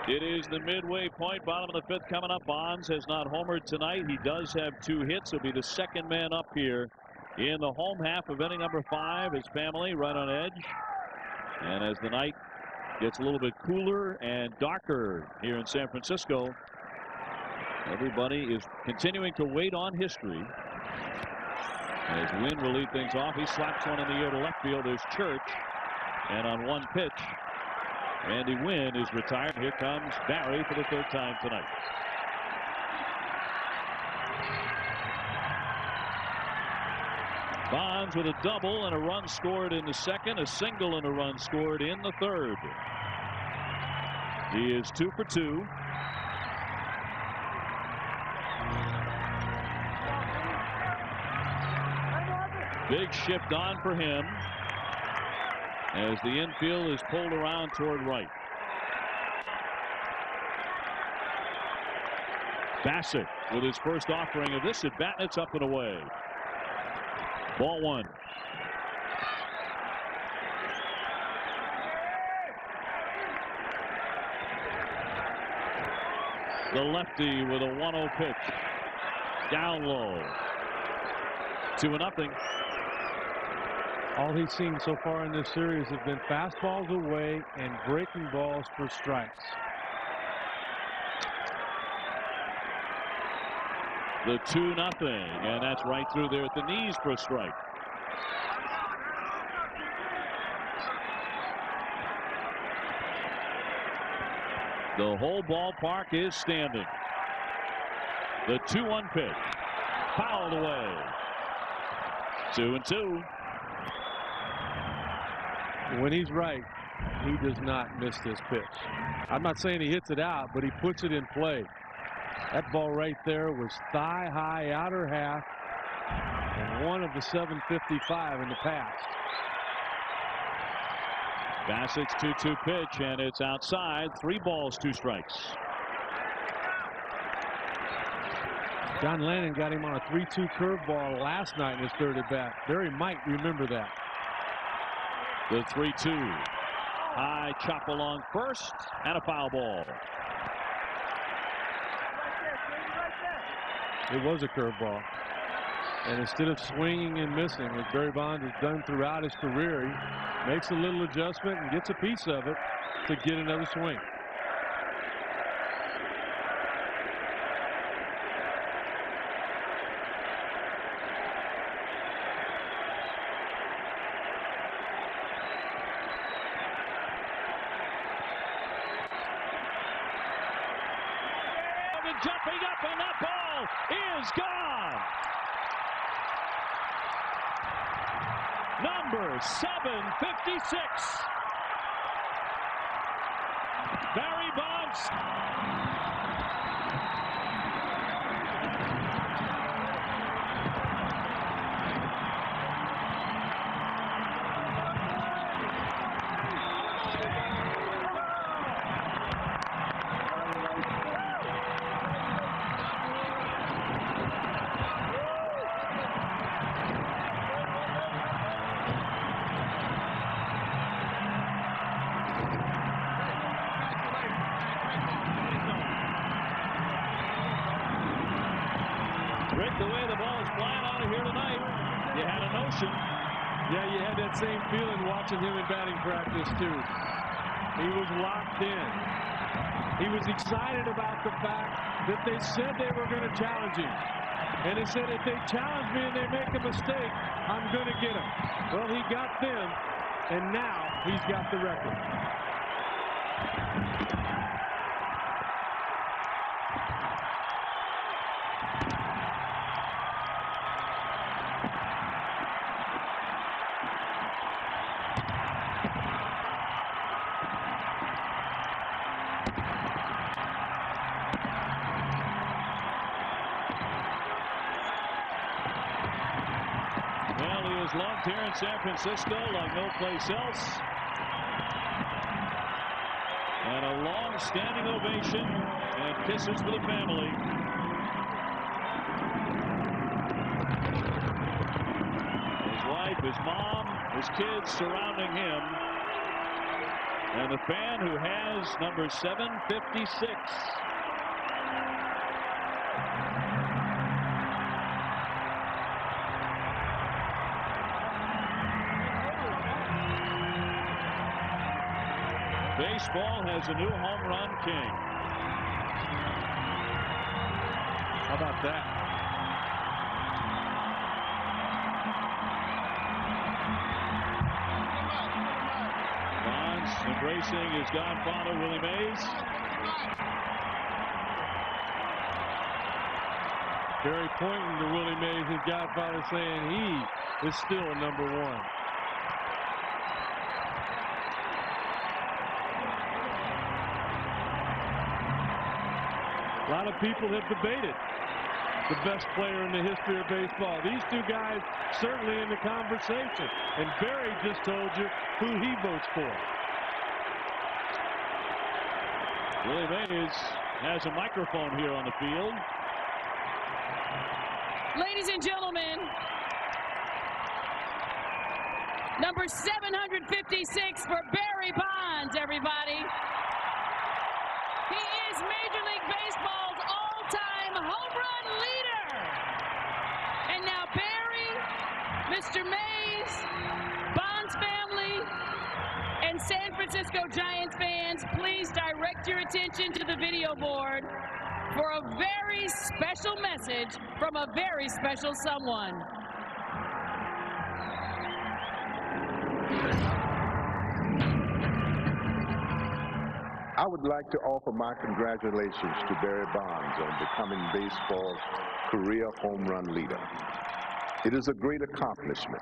It is the midway point, bottom of the fifth coming up. Bonds has not homered tonight. He does have 2 hits. He'll be the second man up here in the home half of inning number 5. His family right on edge. And as the night gets a little bit cooler and darker here in San Francisco, everybody is continuing to wait on history. As Wynn will lead things off, he slaps one in the air to left field. There's Church. And on one pitch, Andy Wynn is retired. Here comes Barry for the 3rd time tonight. Bonds with a double and a run scored in the 2nd, a single and a run scored in the 3rd. He is 2 for 2. Big shift on for him as the infield is pulled around toward right. Bassett with his first offering of this at bat, and it's up and away. Ball 1. The lefty with a 1-0 pitch. Down low. 2-0. All he's seen so far in this series have been fastballs away and breaking balls for strikes. The 2-0, and that's right through there at the knees for a strike. The whole ballpark is standing. The 2-1 pitch fouled away. 2-2. When he's right, he does not miss this pitch. I'm not saying he hits it out, but he puts it in play. That ball right there was thigh high outer half and one of the 755 in the past. Bassett's 2-2 pitch, and it's outside. 3 balls, 2 strikes. John Lennon got him on a 3-2 curveball last night in his 3rd at bat. Barry might remember that. The 3-2. High chop along first, and a foul ball. It was a curveball. And instead of swinging and missing, as Barry Bonds has done throughout his career, he makes a little adjustment and gets a piece of it to get another swing. Jumping up, and that ball is gone. Number 756. Barry Bonds. Rick, the way the ball is flying out of here tonight, you had a notion. Yeah, you had that same feeling watching him in batting practice, too. He was locked in. He was excited about the fact that they said they were going to challenge him. And he said, if they challenge me and they make a mistake, I'm going to get them. Well, he got them, and now he's got the record. Loved here in San Francisco like no place else. And a long standing ovation and kisses for the family. His wife, his mom, his kids surrounding him. And the fan who has number 756. Baseball has a new home run king. How about that? Bonds embracing his godfather, Willie Mays. Barry pointing to Willie Mays, his godfather, saying he is still number one. A lot of people have debated the best player in the history of baseball. These two guys certainly in the conversation. And Barry just told you who he votes for. Willie Mays has a microphone here on the field. Ladies and gentlemen, number 756 for Barry Bonds, everybody. He is Major League Baseball's all-time home run leader. And now Barry, Mr. Mays, Bonds family, and San Francisco Giants fans, please direct your attention to the video board for a very special message from a very special someone. I would like to offer my congratulations to Barry Bonds on becoming baseball's career home run leader. It is a great accomplishment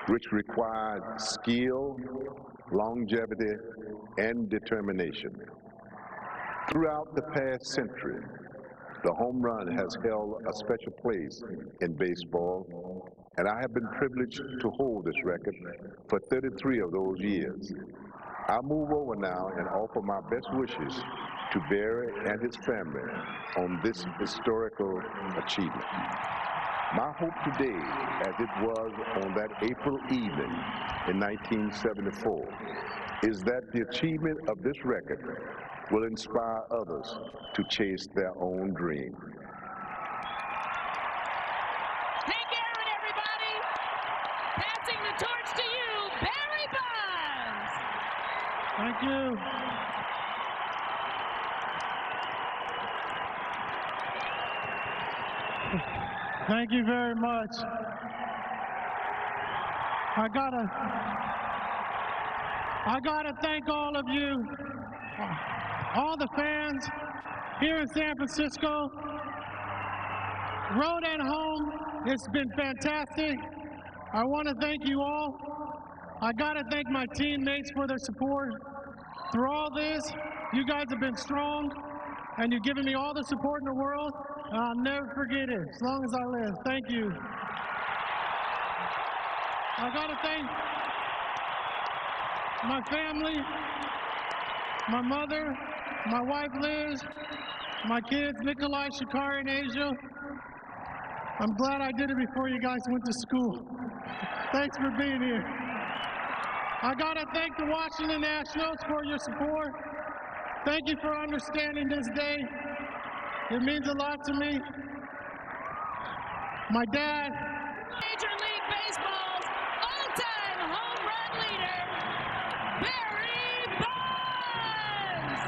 which required skill, longevity, and determination. Throughout the past century, the home run has held a special place in baseball, and I have been privileged to hold this record for 33 of those years. I move over now and offer my best wishes to Barry and his family on this historical achievement. My hope today, as it was on that April evening in 1974, is that the achievement of this record will inspire others to chase their own dream. Take Aaron, everybody. Passing the torch to you, Barry Bonds. Thank you. Thank you very much. I gotta thank all of you, all the fans here in San Francisco, road and home. It's been fantastic. I want to thank you all. I gotta thank my teammates for their support. Through all this, you guys have been strong, and you've given me all the support in the world, and I'll never forget it as long as I live. Thank you. I gotta thank my family, my mother, my wife Liz, my kids Nikolai, Shakari, and Asia. I'm glad I did it before you guys went to school. Thanks for being here. I gotta thank the Washington Nationals for your support. Thank you for understanding this day. It means a lot to me. My dad. Major League Baseball's all-time home run leader, Barry Bonds.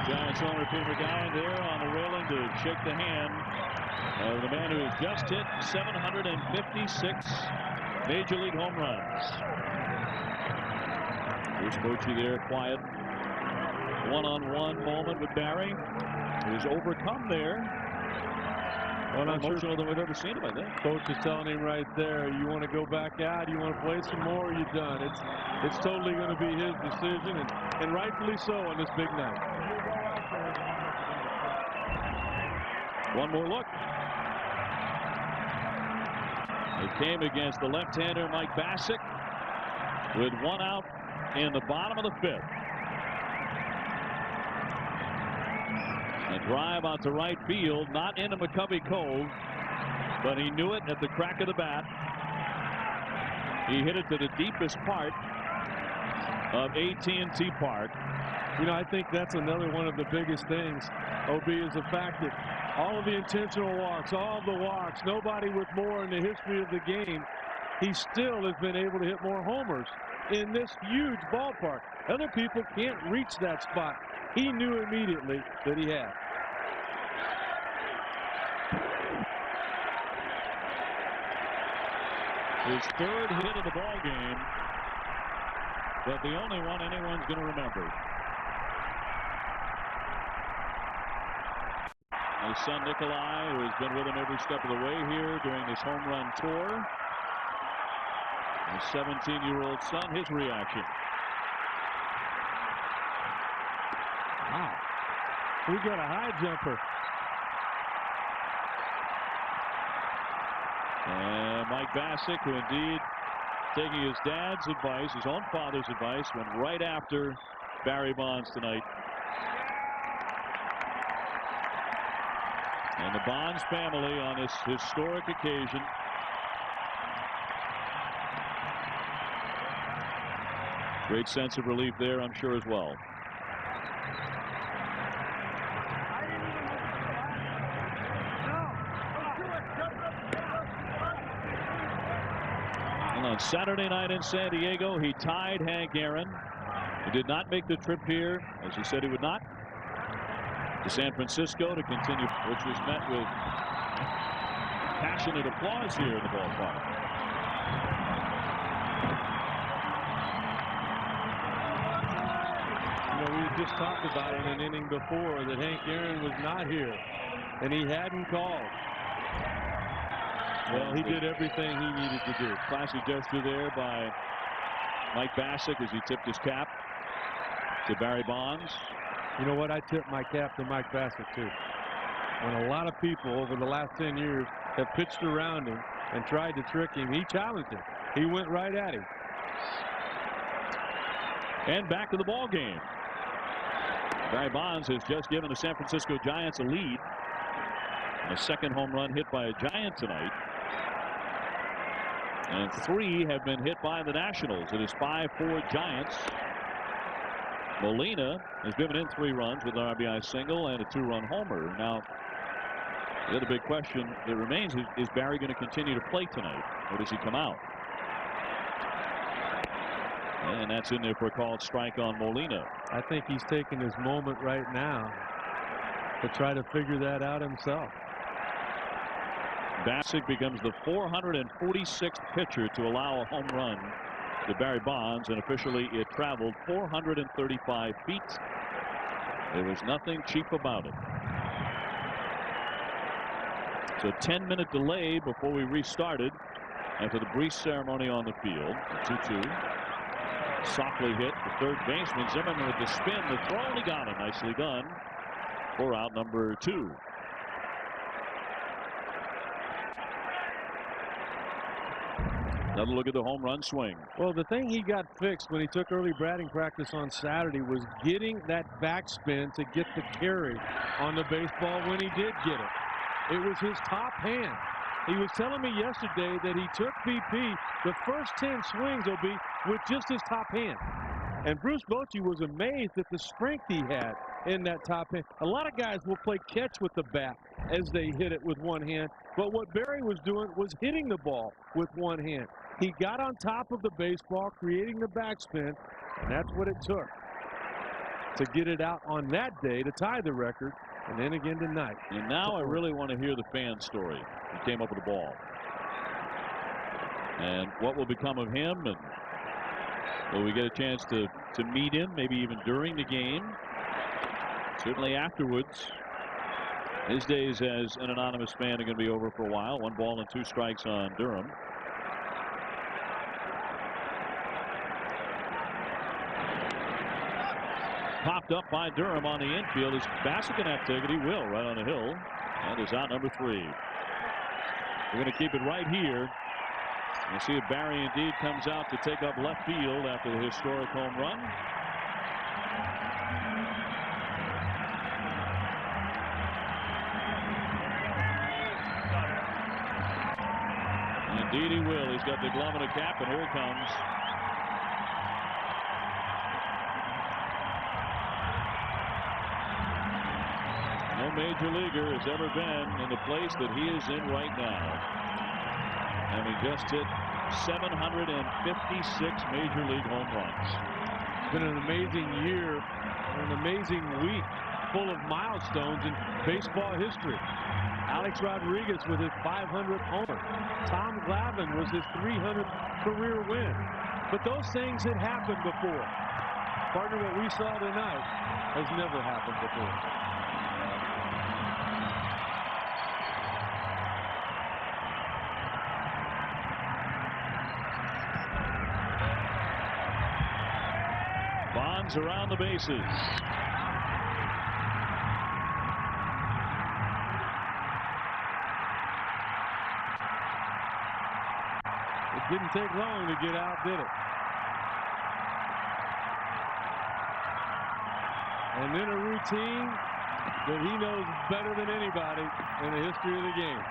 Giants owner Pete McGowan there on the railing to shake the hand of the man who has just hit 756 Major League home runs. Here's Bochy there, quiet. One-on-one moment with Barry. He was overcome there. Well, More I'm emotional sure than we've ever seen him, I think. Coach is telling him right there, you want to go back out, you want to play some more, you're done. It's totally going to be his decision, and rightfully so on this big night. One more look. It came against the left-hander Mike Bassick with one out in the bottom of the fifth. A drive out to right field, not into McCovey Cove, but he knew it at the crack of the bat. He hit it to the deepest part of AT&T Park. You know, I think that's another one of the biggest things, OB, is the fact that all of the intentional walks, all of the walks, nobody with more in the history of the game, he still has been able to hit more homers in this huge ballpark. Other people can't reach that spot. He knew immediately that he had. His third hit of the ball game, but the only one anyone's going to remember. His son Nikolai, who has been with him every step of the way here during this home run tour. His 17-year-old son, his reaction. Wow. We got a high jumper. And Mike Bassick, who indeed taking his dad's advice, his own father's advice, went right after Barry Bonds tonight. And the Bonds family on this historic occasion great sense of relief there, I'm sure, as well. And on Saturday night in San Diego, he tied Hank Aaron. He did not make the trip here, as he said he would not, to San Francisco to continue, which was met with passionate applause here in the ballpark. We had just talked about in an inning before that Hank Aaron was not here, and he hadn't called. Well, he did everything he needed to do. Classy gesture there by Mike Bassick as he tipped his cap to Barry Bonds. You know what? I tip my cap to Mike Bassick, too. When a lot of people over the last 10 years have pitched around him and tried to trick him, he challenged him. He went right at him. And back to the ball game. Barry Bonds has just given the San Francisco Giants a lead. A second home run hit by a Giant tonight. And 3 have been hit by the Nationals. It is 5-4 Giants. Molina has driven in 3 runs with an RBI single and a 2-run homer. Now, the other big question that remains is Barry going to continue to play tonight, or does he come out? And that's in there for a called strike on Molina. I think he's taking his moment right now to try to figure that out himself. Bassick becomes the 446th pitcher to allow a home run to Barry Bonds, and officially it traveled 435 feet. There was nothing cheap about it. So 10-minute delay before we restarted after the brief ceremony on the field. 2-2. Softly hit the third baseman. Zimmerman with the spin, the throw, and he got it. Nicely done for out number 2. Another look at the home run swing. Well, the thing he got fixed when he took early batting practice on Saturday was getting that backspin to get the carry on the baseball when he did get it. It was his top hand. He was telling me yesterday that he took BP the first 10 swings, OB, with just his top hand. And Bruce Bochy was amazed at the strength he had in that top hand. A lot of guys will play catch with the bat as they hit it with one hand. But what Barry was doing was hitting the ball with one hand. He got on top of the baseball, creating the backspin, and that's what it took to get it out on that day to tie the record, and then again tonight. And now I really want to hear the fan story. He came up with the ball. And what will become of him, and will we get a chance to meet him, maybe even during the game? Certainly afterwards. His days as an anonymous fan are going to be over for a while. 1 ball and 2 strikes on Durham. Popped up by Durham on the infield. Is Bassick going to have to take it? He will, right on the hill. That is out number 3. We're going to keep it right here. We'll see if Barry indeed comes out to take up left field after the historic home run. And Indeed he will. He's got the glove and a cap, and here it comes. No major leaguer has ever been in the place that he is in right now. And he just hit 756 major league home runs. It's been an amazing year, an amazing week full of milestones in baseball history. Alex Rodriguez with his 500th homer. Tom Glavine was his 300th career win. But those things had happened before. Partner, what we saw tonight has never happened before. Bonds around the bases. It didn't take long to get out, did it? And then a routine that he knows better than anybody in the history of the game.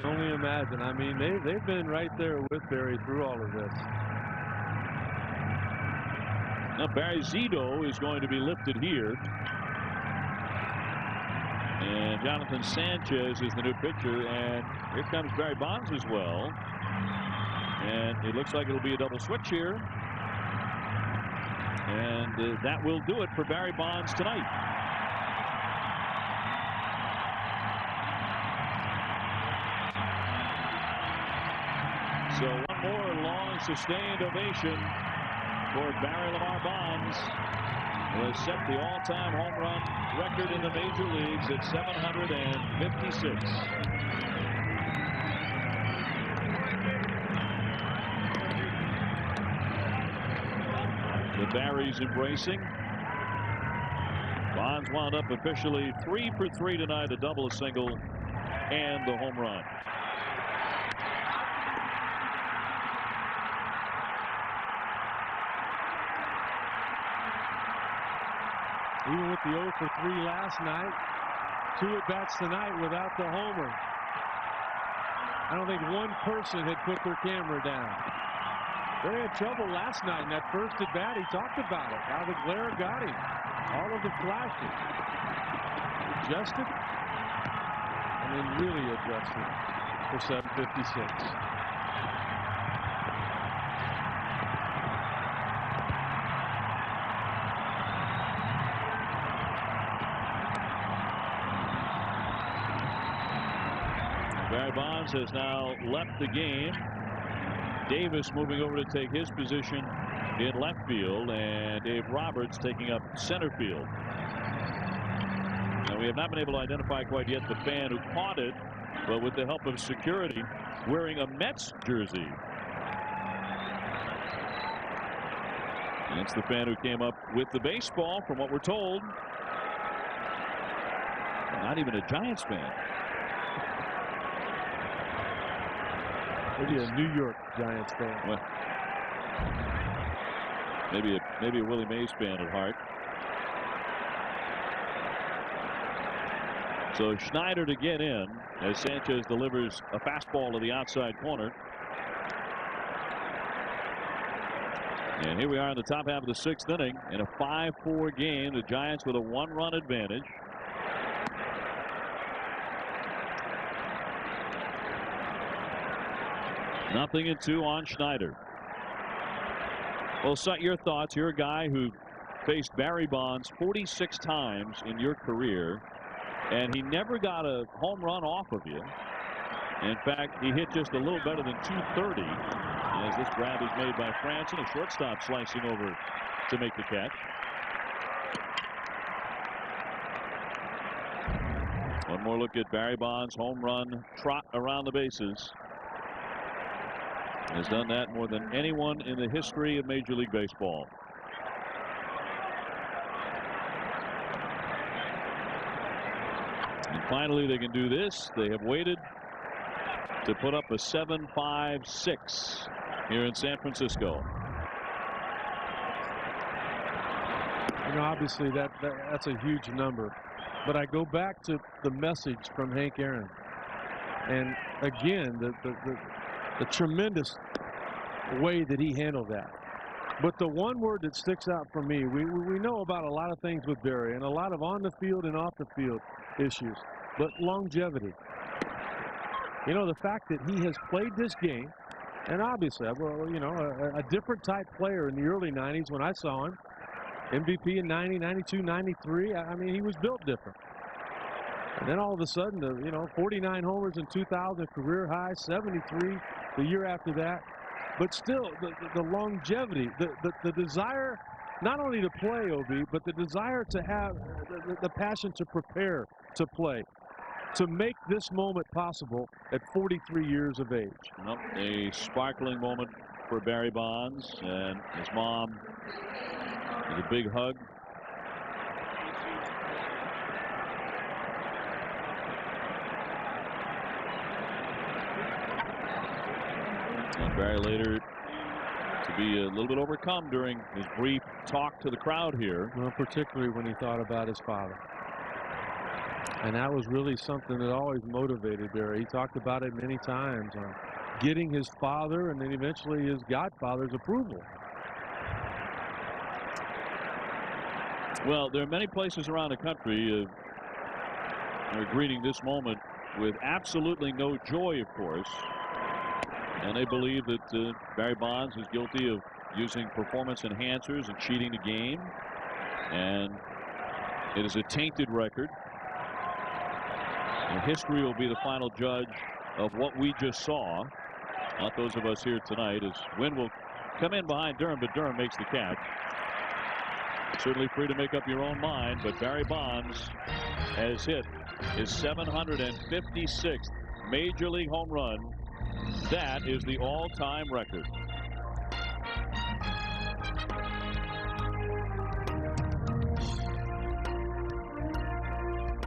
Only imagine. I mean, they've been right there with Barry through all of this. Now Barry Zito is going to be lifted here. And Jonathan Sanchez is the new pitcher. And here comes Barry Bonds as well. And it looks like it'll be a double switch here. And that will do it for Barry Bonds tonight. So one more long sustained ovation for Barry Lamar Bonds, who has set the all-time home run record in the major leagues at 756. The Barrys embracing. Bonds wound up officially 3 for 3 tonight, a double, a single, and the home run. Even with the 0 for 3 last night, 2 at-bats tonight without the homer. I don't think one person had put their camera down. They had trouble last night in that first at-bat. He talked about it, how the glare got him. All of the flashes. Adjusted, and then really adjusted for 756. Barry Bonds has now left the game. Davis moving over to take his position in left field, and Dave Roberts taking up center field. Now we have not been able to identify quite yet the fan who caught it, but with the help of security, wearing a Mets jersey. And it's the fan who came up with the baseball, from what we're told. Not even a Giants fan. Maybe a New York Giants fan. Well, maybe a Willie Mays fan at heart. So Schneider to get in. as Sanchez delivers a fastball to the outside corner. And here we are in the top half of the 6th inning in a 5-4 game. The Giants with a 1-run advantage. Nothing in 2 on Schneider. Well, Sut, your thoughts. You're a guy who faced Barry Bonds 46 times in your career, and he never got a home run off of you. In fact, he hit just a little better than 230 as this grab is made by Franson, a shortstop slicing over to make the catch. One more look at Barry Bonds' home run trot around the bases. Has done that more than anyone in the history of Major League Baseball. And finally, they can do this. They have waited to put up a 7.56 here in San Francisco. You know, obviously that's a huge number, but I go back to the message from Hank Aaron, and again the tremendous way that he handled that. But the one word that sticks out for me, we know about a lot of things with Barry and a lot of on the field and off the field issues, but longevity. You know, the fact that he has played this game, and obviously, you know, a different type player in the early 90s when I saw him, MVP in 90, 92, 93. I mean, he was built different. And then all of a sudden, you know, 49 homers in 2000, career high, 73 the year after that. But still, the longevity, the desire not only to play, OB, but the desire to have the passion to prepare to play, to make this moment possible at 43 years of age. Well, a sparkling moment for Barry Bonds, and his mom with a big hug. And Barry later to be a little bit overcome during his brief talk to the crowd here. Well, particularly when he thought about his father. And that was really something that always motivated Barry. He talked about it many times on getting his father and then eventually his godfather's approval. Well, there are many places around the country are greeting this moment with absolutely no joy, of course. And they believe that Barry Bonds is guilty of using performance enhancers and cheating the game. And it is a tainted record. And history will be the final judge of what we just saw. Not those of us here tonight, as Wynn will come in behind Durham, but Durham makes the catch. Certainly free to make up your own mind, but Barry Bonds has hit his 756th Major League home run. That is the all-time record.